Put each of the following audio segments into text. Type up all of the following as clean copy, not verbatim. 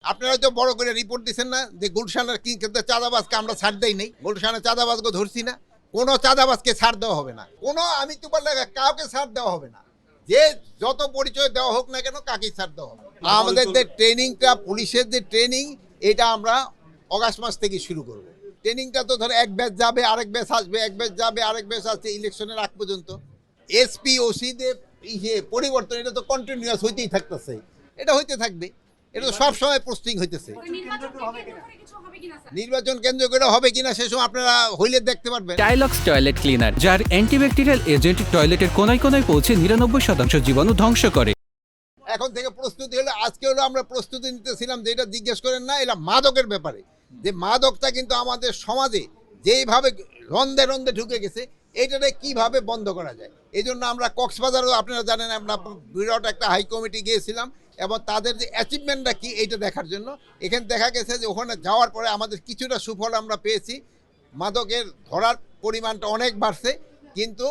আপনারা তো বড় করে রিপোর্ট দিচ্ছেন না যে গুলশানের কি কিন্তু চাঁদাবাজকে আমরা ছাড় দেই নাই, গুলশানের চাঁদাবাজকে ধরছি না। কোনো চাঁদাবাজকে ছাড় দেওয়া হবে না, কোনো আমি তো বললে কাউকে ছাড় দেওয়া হবে না। যে যত পরিচয় দেওয়া হোক না কেন কাকেই ছাড় দেওয়া হবে। আমাদের যে ট্রেনিংটা, পুলিশের যে ট্রেনিং, এটা আমরা অগাস্ট মাস থেকে শুরু করব। ট্রেনিংটা তো ধর এক ব্যাচ যাবে, আরেক ব্যাচ আসবে, এক ব্যাচ যাবে, আরেক ব্যাচ আসছে ইলেকশনের আগ পর্যন্ত। এসপি ওসিদের পরিবর্তন এটা তো কন্টিনিউয়াস হইতেই থাকতেছে, এটা হইতে থাকবে, এটা তো সবসময় পোস্টিং হইতেছে। নির্বাচন কেন্দ্র করে হবে কিনা সে সময় আপনারা হইলে দেখতে পারবেন। টাইলক্স টয়লেট ক্লিনার, যার অ্যান্টিব্যাকটেরিয়াল এজেন্ট টয়লেটের কোনায় কোনায় পৌঁছে 99% জীবাণু ধ্বংস করে। এখন থেকে প্রস্তুতি হলো, আজকে হলো আমরা প্রস্তুতি নিতেছিলাম যে এটা জিজ্ঞেস করেন না, এটা মাদকের ব্যাপারে। যে মাদকটা কিন্তু আমাদের সমাজে যেইভাবে রন্ধে রন্ধে ঢুকে গেছে, এইটাকে কিভাবে বন্ধ করা যায়। এই জন্য আমরা কক্সবাজারও আপনারা জানেন, আমরা বিরাট একটা হাই কমিটি গিয়েছিলাম এবং তাদের যে অ্যাচিভমেন্টটা কি এইটা দেখার জন্য। এখানে দেখা গেছে যে ওখানে যাওয়ার পরে আমাদের কিছুটা সুফল আমরা পেয়েছি। মাদকের ধরার পরিমাণটা অনেক বাড়ছে, কিন্তু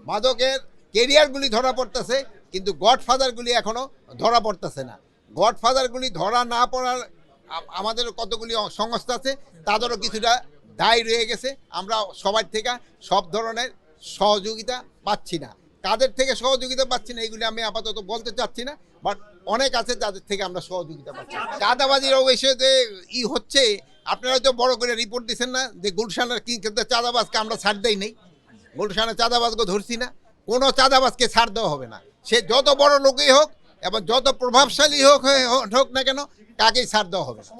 মাদকের কেরিয়ারগুলি ধরা পড়তেছে, কিন্তু গডফাদারগুলি এখনও ধরা পড়তেছে না। গডফাদারগুলি ধরা না পড়ার আমাদের কতগুলি সংস্থা আছে, তাদেরও কিছুটা দায় রয়ে গেছে। আমরা সবার থেকে সব ধরনের সহযোগিতা পাচ্ছি না। কাদের থেকে সহযোগিতা পাচ্ছি না এইগুলি আমি আপাতত বলতে চাচ্ছি না, বাট অনেক আছে যাদের থেকে আমরা সহযোগিতা পাচ্ছি। চাঁদাবাজির অবশ্যই যে হচ্ছে, আপনারা তো বড় করে রিপোর্ট দিচ্ছেন না যে গুলশানের কি কিন্তু চাঁদাবাজকে আমরা ছাড় দেই নাই, গুলশানের চাঁদাবাজকে ধরছি না। কোনো চাঁদাবাজকে ছাড় দেওয়া হবে না, সে যত বড় লোকই হোক এবং যত প্রভাবশালী হোক না কেন, কাকেই ছাড় দেওয়া হবে না।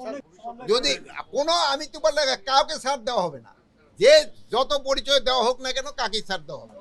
যদি কোনো আমি তো বললে কাউকে ছাড় দেওয়া হবে না, যে যত পরিচয় দেওয়া হোক না কেন কাকেই ছাড় দেওয়া হবে।